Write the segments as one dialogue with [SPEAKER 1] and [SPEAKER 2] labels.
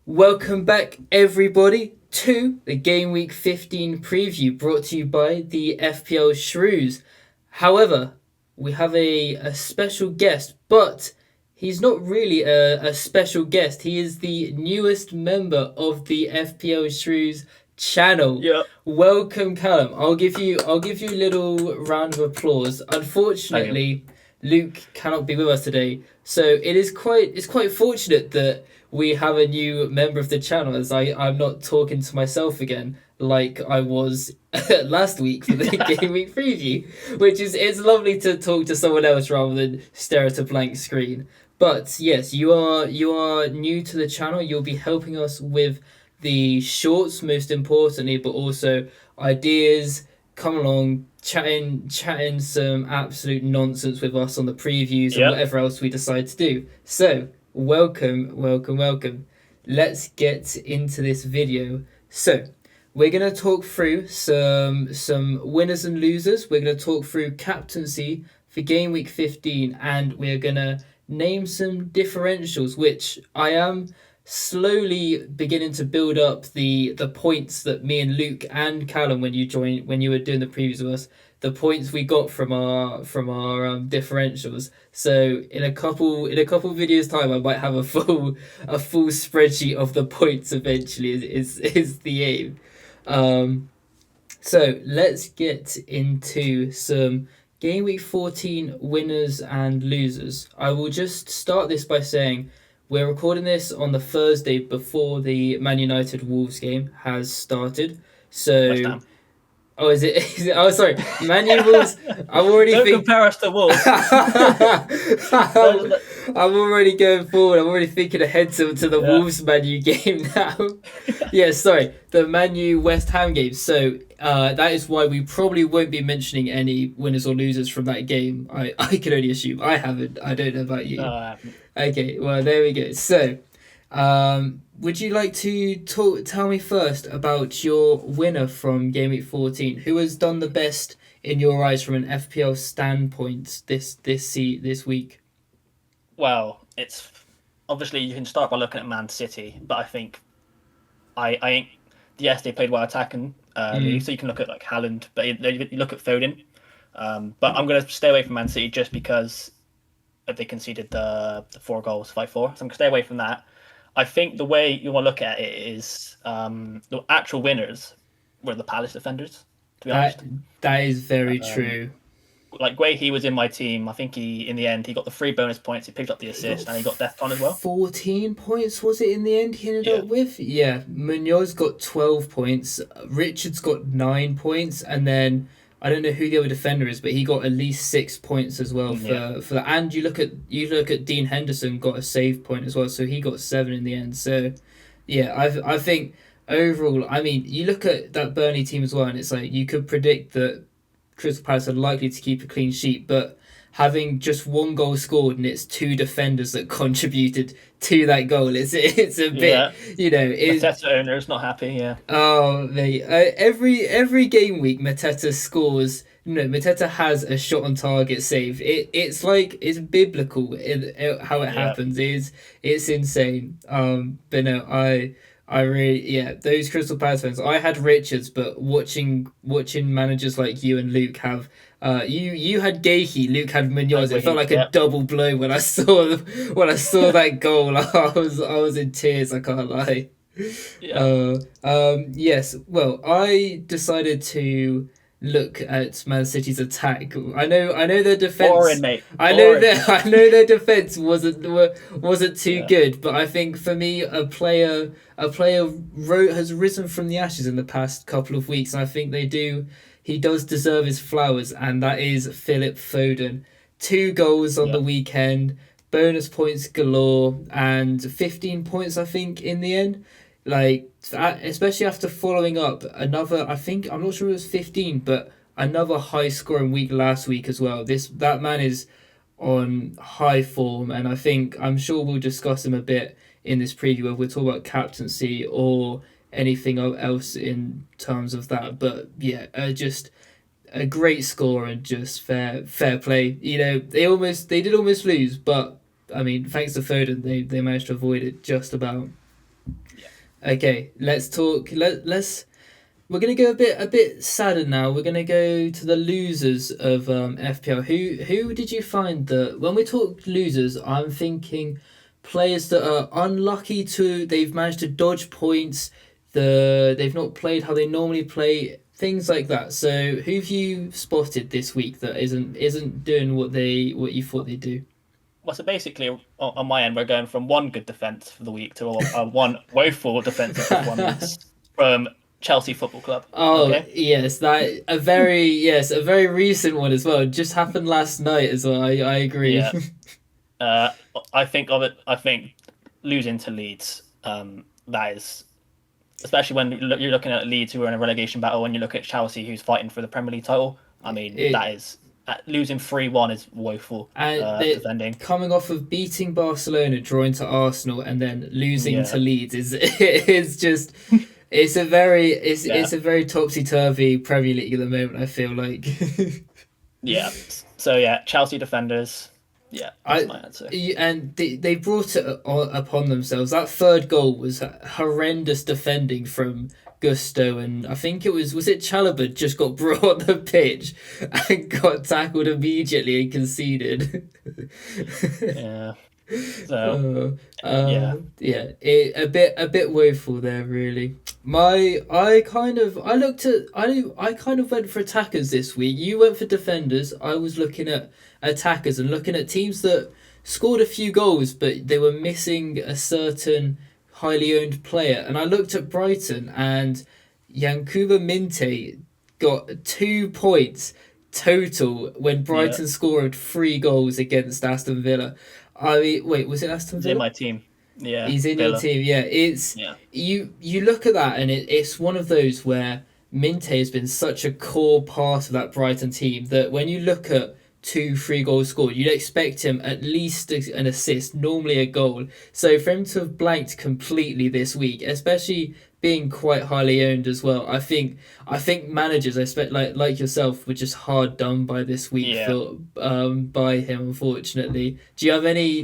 [SPEAKER 1] Welcome back, everybody, to the Game Week 15 preview brought to you by the Fpl Shrews. However, we have a special guest, but he's not really a special guest. He is the newest member of the FPL Shrews channel.
[SPEAKER 2] Yeah.
[SPEAKER 1] Welcome, Callum. I'll give you a little round of applause. Unfortunately, Luke cannot be with us today, so it's quite fortunate that we have a new member of the channel, as I'm not talking to myself again like I was last week for the Game Week preview, which is it's lovely to talk to someone else rather than stare at a blank screen. But yes, you are new to the channel. You'll be helping us with the shorts most importantly, but also ideas. Come along, chatting some absolute nonsense with us on the previews and whatever else we decide to do. So welcome. Let's get into this video. So we're going to talk through some winners and losers. We're going to talk through captaincy for Game Week 15, and we're going to name some differentials, which I am slowly beginning to build up the points that me and Luke and Callum, when you were doing the previews with us, the points we got from our differentials. So in a couple videos time, I might have a full spreadsheet of the points eventually. Is the aim. So let's get into some Game Week 14 winners and losers. I will just start this by saying we're recording this on the Thursday before the Man United Wolves game has started. So, oh, is it? Oh, sorry, Man U Wolves. I'm already
[SPEAKER 2] Don't compare us to Wolves.
[SPEAKER 1] I'm already going forward. I'm already thinking ahead to the Wolves Man U game now. Yeah, sorry, the Man U West Ham game. So that is why we probably won't be mentioning any winners or losers from that game. I can only assume. I haven't. I don't know about you.
[SPEAKER 2] No, I haven't.
[SPEAKER 1] Okay, well, there we go. So, would you like to tell me first about your winner from Game Week 14? Who has done the best in your eyes from an FPL standpoint this week?
[SPEAKER 2] Well, it's obviously you can start by looking at Man City, but I think yes, they played well attacking, so you can look at like Haaland, but you look at Foden. But I'm going to stay away from Man City just because they conceded the 4 goals, 5-4. So I'm going to stay away from that. I think the way you want to look at it is the actual winners were the Palace defenders, to be honest.
[SPEAKER 1] That is very true.
[SPEAKER 2] Like he was in my team. I think in the end he got the 3 bonus points. He picked up the assist and he got Defcon as well.
[SPEAKER 1] 14 points was it in the end? He ended up with Munoz got 12 points. Richards got 9 points, and then I don't know who the other defender is, but he got at least 6 points as well for that. And you look at Dean Henderson got a save point as well, so he got 7 in the end. So yeah, I think overall, I mean, you look at that Burnley team as well, and it's like you could predict that Crystal Palace are likely to keep a clean sheet, but having just 1 goal scored and it's 2 defenders that contributed to that goal, it's a bit,
[SPEAKER 2] Mateta owner's not happy,
[SPEAKER 1] Oh, mate, every game week Mateta scores. Mateta has a shot on target save. It's like it's biblical how it happens. It's insane. But no, I really, those Crystal Palace fans. I had Richards, but watching managers like you and Luke have, you had Gahey, Luke had Munoz. It felt like a double blow when I saw that goal. I was in tears. I can't lie. Yes. Well, I decided to look at Man City's attack. I know their defense.
[SPEAKER 2] Boring, mate.
[SPEAKER 1] I know their defense wasn't too good, but I think for me, a player has risen from the ashes in the past couple of weeks, and I think he does deserve his flowers, and that is Philip Foden. 2 goals on the weekend, bonus points galore, and 15 points I think in the end. Like, especially after following up another, I'm not sure it was 15, but another high scoring week last week as well. That man is on high form, and I'm sure we'll discuss him a bit in this preview, whether we're talking about captaincy or anything else in terms of that. But yeah, just a great score and just fair play. They did almost lose, but I mean, thanks to Foden, they managed to avoid it just about.
[SPEAKER 2] Yeah.
[SPEAKER 1] Okay, let's talk. Let's. We're gonna go a bit sadder now. We're gonna go to the losers of FPL. Who did you find that when we talk losers? I'm thinking players that are unlucky to they've managed to dodge points. They've not played how they normally play. Things like that. So who've you spotted this week that isn't doing what you thought they'd do?
[SPEAKER 2] Well, so basically, on my end, we're going from one good defence for the week to one woeful defensive performance from Chelsea Football Club.
[SPEAKER 1] Oh
[SPEAKER 2] Okay.
[SPEAKER 1] yes, that a very recent one as well. Just happened last night as well. I agree.
[SPEAKER 2] Yeah. Uh, I think of it. I think losing to Leeds. That is, especially when you're looking at Leeds who are in a relegation battle, and you look at Chelsea who's fighting for the Premier League title. I mean,
[SPEAKER 1] It
[SPEAKER 2] that is losing 3-1 is woeful
[SPEAKER 1] and they
[SPEAKER 2] defending.
[SPEAKER 1] coming off of beating Barcelona, drawing to Arsenal, and then losing to
[SPEAKER 2] Yeah.
[SPEAKER 1] Leeds is just it's
[SPEAKER 2] Yeah.
[SPEAKER 1] a very topsy turvy Premier League at the moment. I feel like.
[SPEAKER 2] Yeah. So yeah, Chelsea defenders. Yeah, that's my answer.
[SPEAKER 1] And they brought it upon themselves. That third goal was horrendous defending from Gusto, and I think was it Chalobah just got brought on the pitch and got tackled immediately and conceded.
[SPEAKER 2] Yeah. So
[SPEAKER 1] Yeah, a bit woeful there really. I kind of went for attackers this week. You went for defenders. I was looking at attackers and looking at teams that scored a few goals, but they were missing a certain highly owned player. And I looked at Brighton, and Yankuba Minte got 2 points total when
[SPEAKER 2] yeah,
[SPEAKER 1] Brighton scored 3 goals against Aston Villa. I mean, wait, was it Aston
[SPEAKER 2] he's in
[SPEAKER 1] Villa?
[SPEAKER 2] my team. Yeah,
[SPEAKER 1] He's in your
[SPEAKER 2] Villa.
[SPEAKER 1] team, yeah. It's
[SPEAKER 2] Yeah,
[SPEAKER 1] you look at that, and it's one of those where Minte has been such a core part of that Brighton team that when you look at 2, 3 goals scored, you'd expect him at least an assist, normally a goal. So for him to have blanked completely this week, especially being quite highly owned as well, I think managers, I expect like yourself, were just hard done by this week
[SPEAKER 2] yeah.
[SPEAKER 1] for by him. Unfortunately, do you have any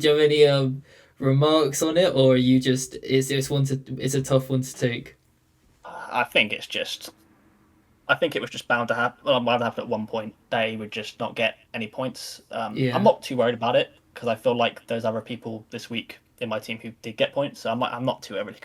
[SPEAKER 1] remarks on it, or are you just it's a tough one to take?
[SPEAKER 2] I think it's just. I think it was just bound to happen. Well, bound to happen at one point. They would just not get any points. I'm
[SPEAKER 1] Yeah,
[SPEAKER 2] not too worried about it because I feel like there's other people this week in my team who did get points. So I'm not too overly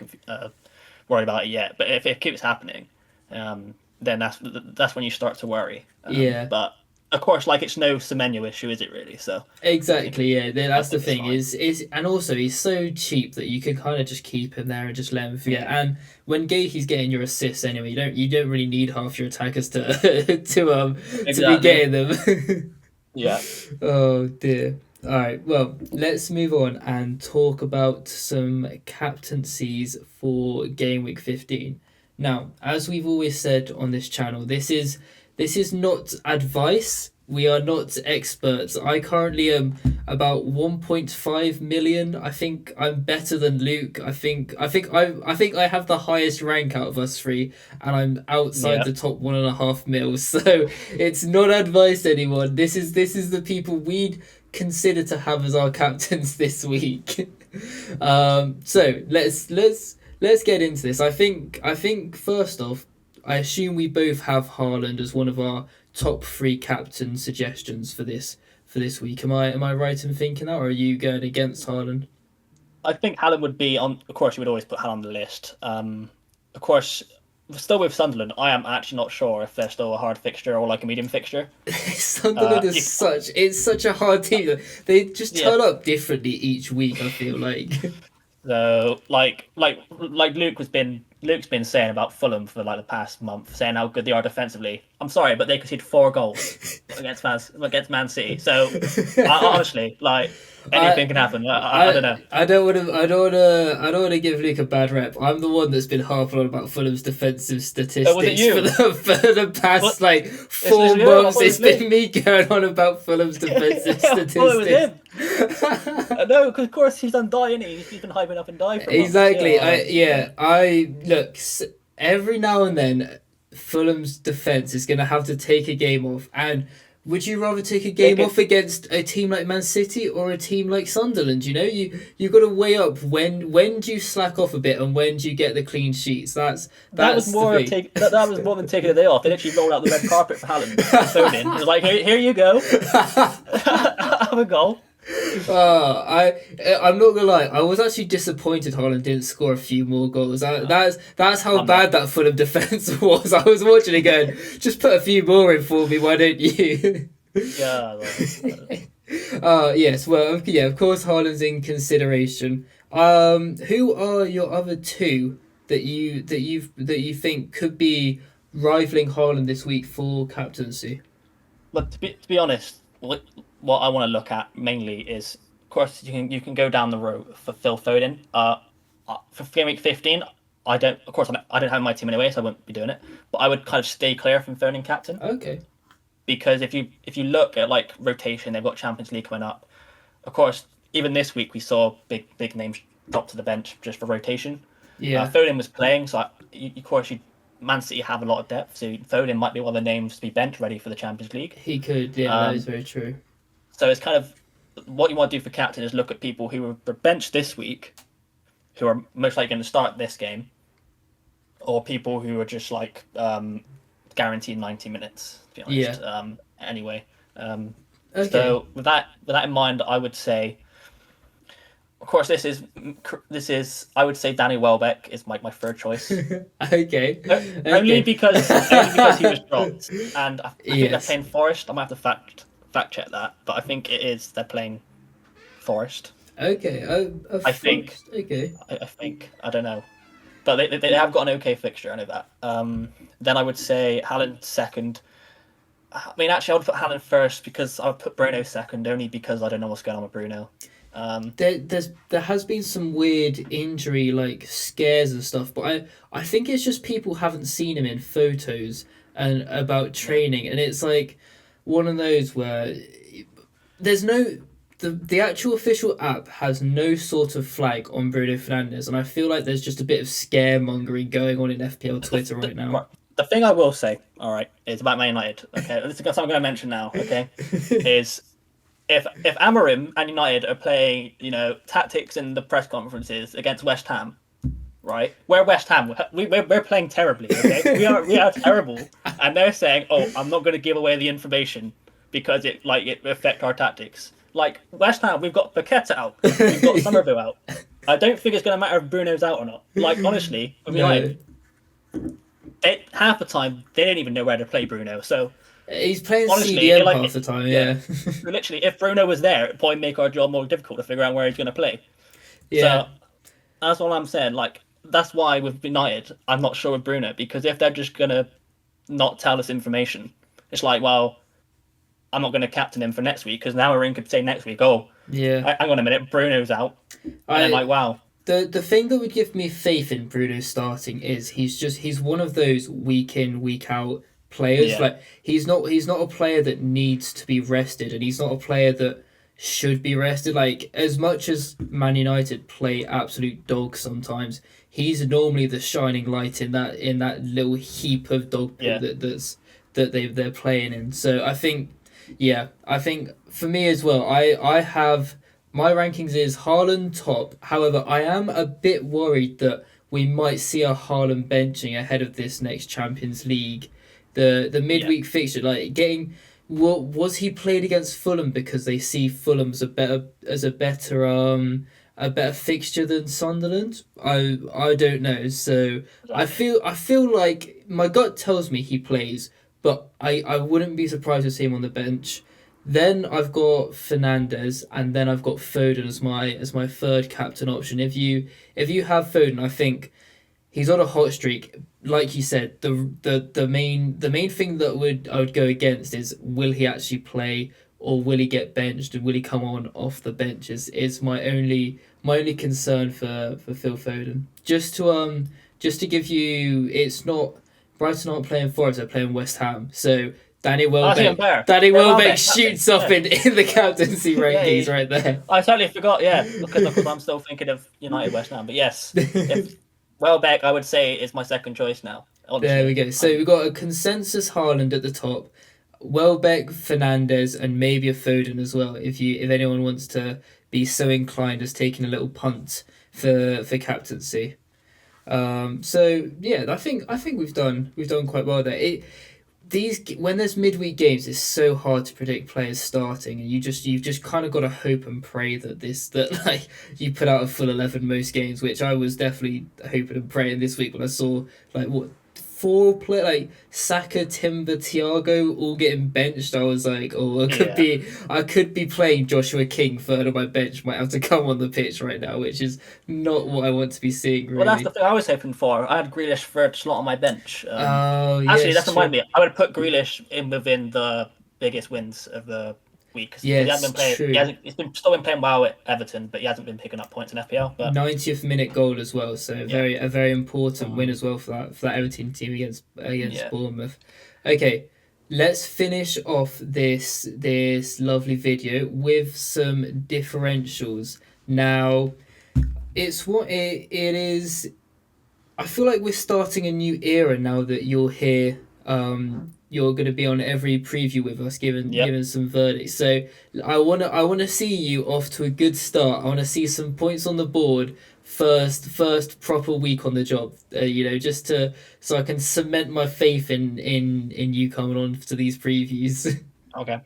[SPEAKER 2] worried about it yet. But if it keeps happening, then that's when you start to worry.
[SPEAKER 1] yeah.
[SPEAKER 2] But of course, like it's no Semenyo issue, is it really? So
[SPEAKER 1] Exactly, yeah.
[SPEAKER 2] I
[SPEAKER 1] That's the
[SPEAKER 2] think it's
[SPEAKER 1] thing
[SPEAKER 2] fine.
[SPEAKER 1] is and also he's so cheap that you can kind of just keep him there and just let him forget.
[SPEAKER 2] Yeah,
[SPEAKER 1] And when Gahey's getting your assists anyway, you don't really need half your attackers to to be
[SPEAKER 2] exactly.
[SPEAKER 1] getting them.
[SPEAKER 2] Yeah.
[SPEAKER 1] Oh dear. All right. Well, let's move on and talk about some captaincies for game week 15. Now, as we've always said on this channel, this is not advice. We are not experts. I currently am about 1.5 million. I think I'm better than Luke. I think I have the highest rank out of us three, and I'm outside
[SPEAKER 2] Yeah.
[SPEAKER 1] the top 1.5 mil. So it's not advice, anyone. This is the people we'd consider to have as our captains this week. So let's get into this. I think first off, I assume we both have Haaland as one of our top 3 captain suggestions for this week. Am I right in thinking that, or are you going against Haaland?
[SPEAKER 2] I think Hallam would be on. Of course, you would always put Hallam on the list. Of course, still with Sunderland, I am actually not sure if they're still a hard fixture or like a medium fixture.
[SPEAKER 1] Sunderland is
[SPEAKER 2] You,
[SPEAKER 1] such a hard team. They just
[SPEAKER 2] yeah.
[SPEAKER 1] turn up differently each week. I feel like.
[SPEAKER 2] So like Luke's been saying about Fulham for like the past month, saying how good they are defensively. I'm sorry, but they conceded 4 goals against Man City. So honestly, like
[SPEAKER 1] I
[SPEAKER 2] anything can happen. I don't know.
[SPEAKER 1] I don't want to give Luke a bad rep. I'm the one that's been harping on about Fulham's defensive
[SPEAKER 2] Oh, was it
[SPEAKER 1] statistics
[SPEAKER 2] you?
[SPEAKER 1] for the past
[SPEAKER 2] What?
[SPEAKER 1] like
[SPEAKER 2] It's
[SPEAKER 1] 4
[SPEAKER 2] literally you. I
[SPEAKER 1] months.
[SPEAKER 2] thought it
[SPEAKER 1] It's
[SPEAKER 2] was
[SPEAKER 1] been me going on about Fulham's defensive
[SPEAKER 2] I thought it was him.
[SPEAKER 1] statistics.
[SPEAKER 2] No, because of course he's done Die, isn't he? He's been hyping up and Die for months.
[SPEAKER 1] Exactly.
[SPEAKER 2] Yeah.
[SPEAKER 1] I look every now and then Fulham's defense is going to have to take a game off, and would you rather take a game off against a team like Man City or a team like Sunderland? You know, you've got to weigh up when do you slack off a bit and when do you get the clean sheets. That
[SPEAKER 2] was more that was more than taking a day off. They literally rolled out the red carpet for Haaland. Foden. It was like, here you go, have a goal.
[SPEAKER 1] I'm not gonna lie. I was actually disappointed Haaland didn't score a few more goals. That's how bad that Fulham defense was. I was watching it going, just put a few more in for me. Why don't you?
[SPEAKER 2] Yeah.
[SPEAKER 1] Yes. Well, yeah. Of course, Haaland's in consideration. Who are your other two that you think could be rivaling Haaland this week for captaincy?
[SPEAKER 2] But to be honest, what I want to look at mainly is, of course, you can go down the road for Phil Foden. For gameweek 15, I don't have my team anyway, so I wouldn't be doing it. But I would kind of stay clear from Foden captain.
[SPEAKER 1] Okay.
[SPEAKER 2] Because if you look at like rotation, they've got Champions League coming up. Of course, even this week we saw big names drop to the bench just for rotation.
[SPEAKER 1] Yeah.
[SPEAKER 2] Foden was playing, so of course Man City have a lot of depth, so Foden might be one of the names to be bench ready for the Champions League.
[SPEAKER 1] He could, yeah, that is very true.
[SPEAKER 2] So it's kind of what you want to do for captain is look at people who were benched this week, who are most likely going to start this game, or people who are just like guaranteed 90 minutes. To be honest, anyway.
[SPEAKER 1] Okay.
[SPEAKER 2] So with that in mind, I would say, of course, this is I would say Danny Welbeck is my third choice.
[SPEAKER 1] Okay.
[SPEAKER 2] Only because he was dropped, and I think they're playing Forest. I might have to fact check that, but I think they're playing Forest.
[SPEAKER 1] Okay.
[SPEAKER 2] I think.
[SPEAKER 1] Okay.
[SPEAKER 2] I think, I don't know, but they have got an okay fixture. I know that. Then I would say Haaland second. I mean, actually, I would put Haaland first because I would put Bruno second, only because I don't know what's going on with Bruno.
[SPEAKER 1] There has been some weird injury like scares and stuff, but I think it's just people haven't seen him in photos and about training, and it's like one of those where there's no the actual official app has no sort of flag on Bruno Fernandes, and I feel like there's just a bit of scaremongering going on in FPL Twitter right now.
[SPEAKER 2] The thing I will say, all right, is about Man United. Okay, this is something I'm going to mention now. Okay, is if Amorim and United are playing, tactics in the press conferences against West Ham, right? We're West Ham. We're playing terribly. Okay, we are terrible, and they're saying, "Oh, I'm not going to give away the information because it affect our tactics." Like West Ham, we've got Paqueta out, we've got Somerville out. I don't think it's going to matter if Bruno's out or not. Like honestly, with United, half the time they don't even know where to play Bruno. So
[SPEAKER 1] he's playing CDM half the time. Yeah.
[SPEAKER 2] Literally, if Bruno was there, it'd probably make our job more difficult to figure out where he's going to play.
[SPEAKER 1] Yeah.
[SPEAKER 2] So that's all I'm saying. Like that's why with United, I'm not sure with Bruno, because if they're just going to not tell us information, it's like, well, I'm not going to captain him for next week because now Amorim could say next week, oh,
[SPEAKER 1] yeah,
[SPEAKER 2] hang on a minute, Bruno's out. And I'm like, wow.
[SPEAKER 1] The thing that would give me faith in Bruno starting is he's one of those week in, week out players.
[SPEAKER 2] Yeah.
[SPEAKER 1] Like he's not a player that needs to be rested, and he's not a player that should be rested. Like as much as Man United play absolute dogs sometimes, he's normally the shining light in that little heap of dog poo that they're playing in. So I think for me as well, I have my rankings is Haaland top. However, I am a bit worried that we might see a Haaland benching ahead of this next Champions League, the midweek fixture. Like getting, what was he played against Fulham because they see Fulham as a better fixture than Sunderland? I don't know. So I feel like my gut tells me he plays, but I wouldn't be surprised to see him on the bench. Then I've got Fernandes, and then I've got Foden as my third captain option. If you have Foden, I think he's on a hot streak. Like you said, the main thing that I would go against is, will he actually play or will he get benched and will he come on off the bench is my only concern for Phil Foden. Just to give you, it's not Brighton aren't playing Forest, they're playing West Ham. So Danny Welbeck shoots up in the captaincy rankings right there.
[SPEAKER 2] I totally forgot, because I'm still thinking of United West Ham. But yes, Welbeck, I would say, is my second choice now. Honestly.
[SPEAKER 1] There we go. So we've got a consensus Haaland at the top. Welbeck, Fernandez, and maybe a Foden as well. If anyone wants to be so inclined as taking a little punt for captaincy. So yeah, I think we've done quite well there. These when there's midweek games, it's so hard to predict players starting, and you've just kind of got to hope and pray that like you put out a full 11 most games, which I was definitely hoping and praying this week when I saw like what four play like Saka, Timber, Thiago all getting benched. I was like, oh, I could be playing Joshua King third on my bench. Might have to come on the pitch right now, which is not what I want to be seeing. Really.
[SPEAKER 2] Well, that's the thing I was hoping for. I had Grealish third slot on my bench.
[SPEAKER 1] Oh,
[SPEAKER 2] Actually,
[SPEAKER 1] yes,
[SPEAKER 2] that's reminded me. I would put Grealish in within the biggest wins of the week.
[SPEAKER 1] Yes,
[SPEAKER 2] he hasn't been
[SPEAKER 1] true.
[SPEAKER 2] playing. Still been playing well at Everton, but he hasn't been picking up points in FPL. But
[SPEAKER 1] 90th minute goal as well, so a very important win as well for that Everton team against Bournemouth. Okay, let's finish off this lovely video with some differentials. Now, it's what it is. I feel like we're starting a new era now that you're here. You're going to be on every preview with us, giving some verdicts. So I wanna see you off to a good start. I want to see some points on the board first proper week on the job. Just so I can cement my faith in you coming on to these previews.
[SPEAKER 2] Okay.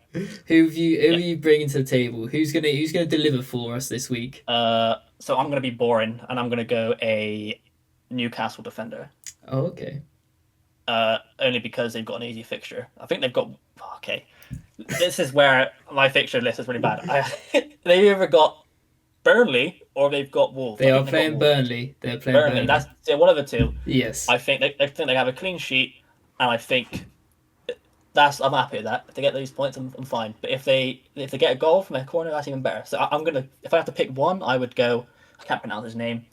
[SPEAKER 1] Who are you bringing to the table? Who's gonna deliver for us this week?
[SPEAKER 2] So I'm gonna be boring, and I'm gonna go a Newcastle defender.
[SPEAKER 1] Oh, okay.
[SPEAKER 2] Only because they've got an easy fixture. I think they've got. Okay, this is where my fixture list is really bad. They've either got Burnley or they've got Wolves.
[SPEAKER 1] They are playing Burnley. They're playing Burnley.
[SPEAKER 2] That's one of the two.
[SPEAKER 1] Yes.
[SPEAKER 2] I think they have a clean sheet, and I think I'm happy with that. If they get these points, I'm fine. But if they get a goal from a corner, that's even better. So if I have to pick one, I would go. I can't pronounce his name.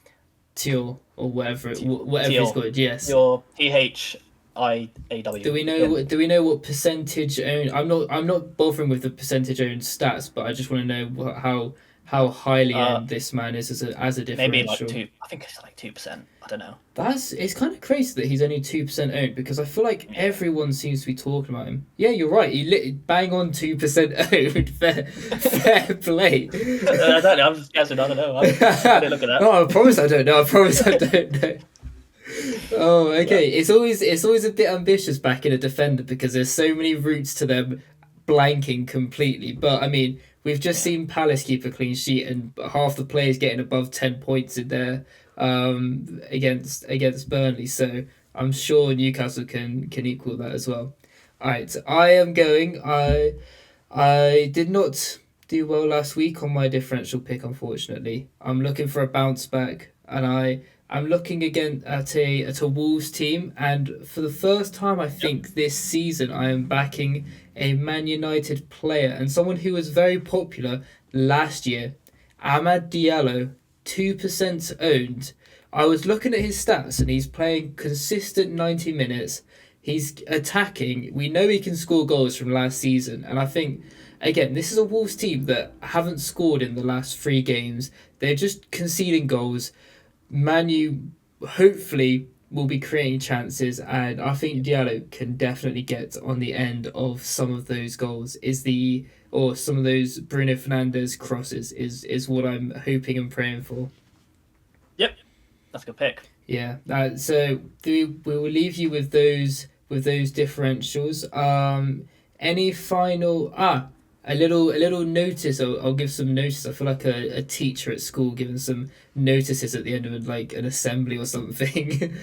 [SPEAKER 1] Teal or whatever he's called. Yes.
[SPEAKER 2] Your PHIAW.
[SPEAKER 1] Do we know what percentage owned? I'm not bothering with the percentage owned stats, but I just want to know how highly owned this man is as a differential.
[SPEAKER 2] Maybe like 2. I think it's like 2%. I don't know.
[SPEAKER 1] It's kind of crazy that he's only 2% owned, because I feel like everyone seems to be talking about him. Yeah, you're right. He bang on 2% owned. Fair play.
[SPEAKER 2] I don't know. I'm just guessing. I don't know. I didn't look at that.
[SPEAKER 1] No, I promise I don't know. Oh, okay. Yeah. It's always a bit ambitious backing a defender, because there's so many routes to them blanking completely. But I mean, we've just seen Palace keep a clean sheet, and half the players getting above 10 points in there against Burnley. So I'm sure Newcastle can equal that as well. All right, I am going. I did not do well last week on my differential pick, unfortunately. I'm looking for a bounce back, and I'm looking again at a Wolves team, and for the first time I think this season I am backing a Man United player, and someone who was very popular last year, Amad Diallo, 2% owned. I was looking at his stats, and he's playing consistent 90 minutes. He's attacking. We know he can score goals from last season, and I think, again, this is a Wolves team that haven't scored in the last 3 games. They're just conceding goals. Manu hopefully will be creating chances, and I think Diallo can definitely get on the end of some of those goals. Or some of those Bruno Fernandes crosses is what I'm hoping and praying for.
[SPEAKER 2] Yep, that's a good pick.
[SPEAKER 1] Yeah, so we will leave you with those differentials. Any final a little notice. I'll give some notice. I feel like a teacher at school giving some notices at the end of like an assembly or something.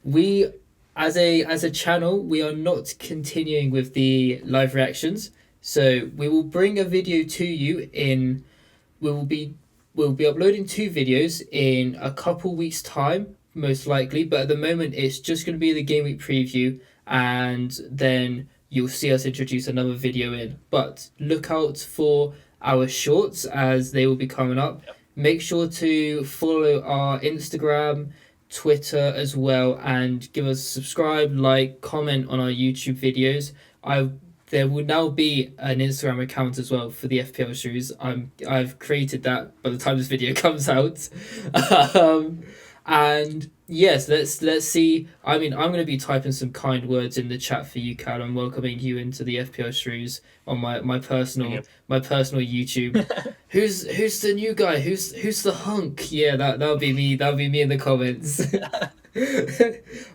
[SPEAKER 1] We as a channel, we are not continuing with the live reactions. So we will bring a video to you we'll be uploading 2 videos in a couple weeks' time, most likely. But at the moment, it's just going to be the game week preview, and then you'll see us introduce another video in. But look out for our shorts, as they will be coming up. Yep. Make sure to follow our Instagram, Twitter as well, and give us a subscribe, like, comment on our YouTube videos. There will now be an Instagram account as well for the Fpl Shrews. I've created that by the time this video comes out. And yes, let's see. I mean, I'm going to be typing some kind words in the chat for you, Callum, welcoming you into the FPL Shrews on my personal YouTube. Who's the new guy? Who's the hunk? Yeah, that'll be me. That'll be me in the comments.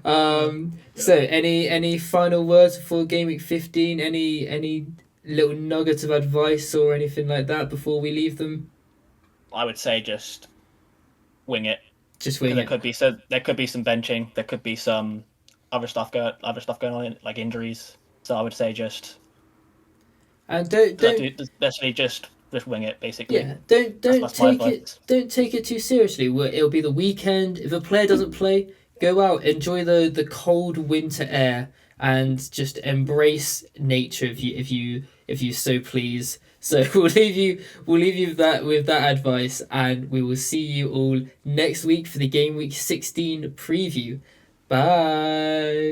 [SPEAKER 1] So any final words before game week 15? Any little nuggets of advice or anything like that before we leave them?
[SPEAKER 2] I would say just wing it.
[SPEAKER 1] Just wing
[SPEAKER 2] There
[SPEAKER 1] it.
[SPEAKER 2] could be some benching. There could be some other stuff going on, like injuries. So I would say just
[SPEAKER 1] And don't
[SPEAKER 2] literally just wing it, basically.
[SPEAKER 1] yeah, don't
[SPEAKER 2] That's
[SPEAKER 1] don't take it too seriously. It'll be the weekend. If a player doesn't play, go out, enjoy the cold winter air, and just embrace nature if you so please. So we'll leave you with that advice, and we will see you all next week for the game week 16 preview. Bye.